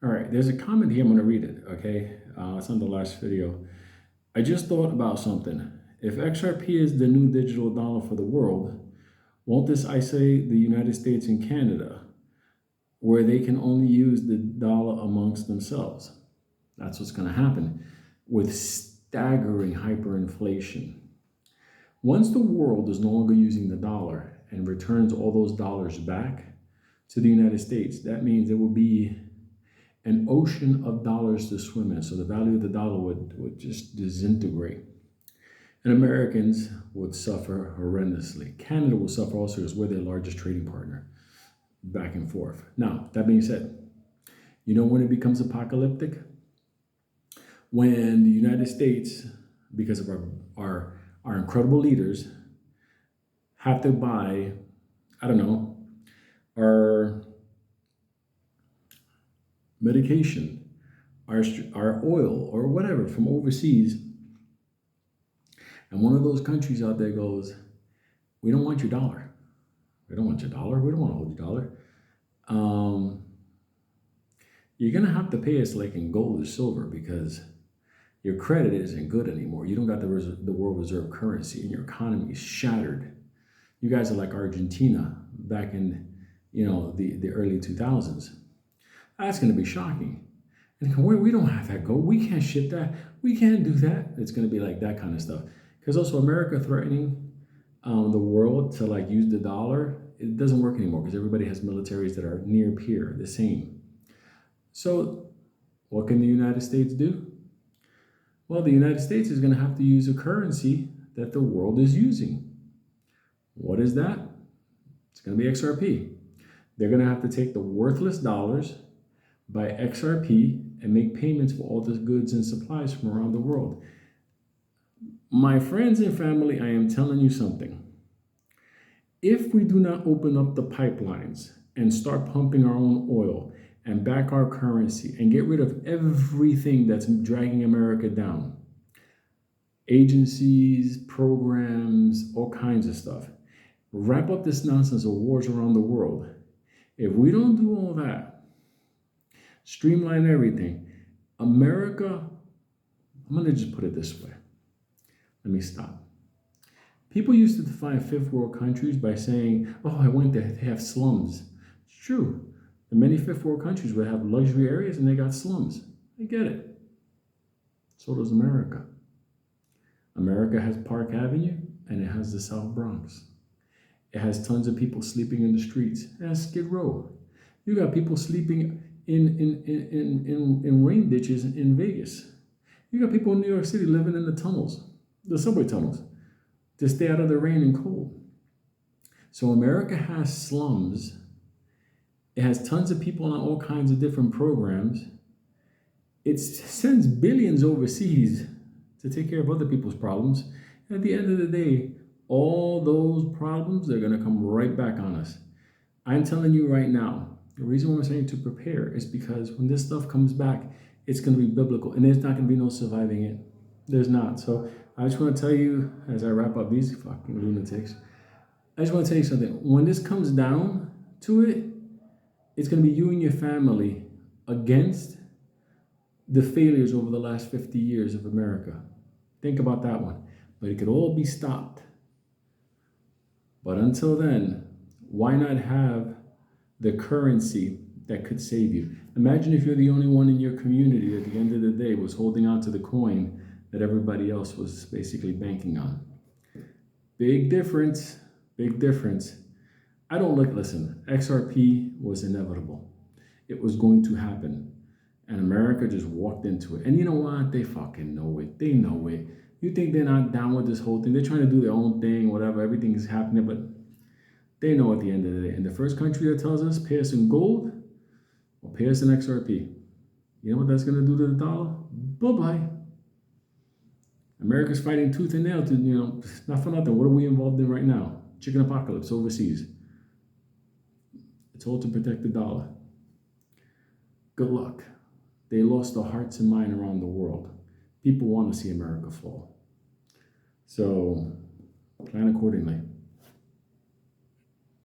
All right, there's a comment here. I'm going to read it, okay? It's on the last video. I just thought about something. If XRP is the new digital dollar for the world, won't this isolate the United States and Canada, where they can only use the dollar amongst themselves? That's what's going to happen with staggering hyperinflation. Once the world is no longer using the dollar and returns all those dollars back to the United States, that means there will be an ocean of dollars to swim in. So the value of the dollar would just disintegrate. And Americans would suffer horrendously. Canada will suffer also because we're their largest trading partner, back and forth. Now, that being said, you know when it becomes apocalyptic? When the United States, because of our incredible leaders, have to buy, I don't know, our medication, our oil, or whatever from overseas. And one of those countries out there goes, we don't want your dollar. We don't want your dollar. We don't want to hold your dollar. You're going to have to pay us like in gold or silver because your credit isn't good anymore. You don't got the world reserve currency and your economy is shattered. You guys are like Argentina back in, the early 2000s. That's going to be shocking. And we don't have that gold. We can't ship that. We can't do that. It's going to be like that kind of stuff. Because also America threatening the world to like use the dollar, it doesn't work anymore because everybody has militaries that are near peer, the same. So what can the United States do? Well, the United States is going to have to use a currency that the world is using. What is that? It's going to be XRP. They're going to have to take the worthless dollars, buy XRP, and make payments for all the goods and supplies from around the world. My friends and family, I am telling you something. If we do not open up the pipelines and start pumping our own oil and back our currency and get rid of everything that's dragging America down, agencies, programs, all kinds of stuff, wrap up this nonsense of wars around the world. If we don't do all that, streamline everything, America, I'm going to just put it this way. Let me stop. People used to define fifth world countries by saying, oh, I went there, they have slums. It's true. And many fifth world countries will have luxury areas and they got slums. I get it. So does America. America has Park Avenue and it has the South Bronx. It has tons of people sleeping in the streets. It has Skid Row. You got people sleeping in rain ditches in Vegas. You got people in New York City living in the tunnels, the subway tunnels, to stay out of the rain and cold. So America has slums. It has tons of people on all kinds of different programs. It sends billions overseas to take care of other people's problems. And at the end of the day, all those problems, they're going to come right back on us. I'm telling you right now, the reason why I'm saying to prepare is because when this stuff comes back, it's going to be biblical. And there's not going to be no surviving it. There's not. So I just want to tell you, as I wrap up these fucking lunatics, I just want to tell you something. When this comes down to it, it's going to be you and your family against the failures over the last 50 years of America. Think about that one. But it could all be stopped. But until then, why not have the currency that could save you? Imagine if you're the only one in your community at the end of the day was holding on to the coin that everybody else was basically banking on. Big difference, big difference. Listen, XRP was inevitable. It was going to happen. And America just walked into it. And you know what? They fucking know it. They know it. You think they're not down with this whole thing? They're trying to do their own thing, whatever. Everything is happening, but they know at the end of the day. And the first country that tells us, pay us in gold or pay us in XRP. You know what that's going to do to the dollar? Bye-bye. America's fighting tooth and nail to, not for nothing. What are we involved in right now? Chicken apocalypse overseas. It's all to protect the dollar. Good luck. They lost the hearts and mind around the world. People want to see America fall. So plan accordingly.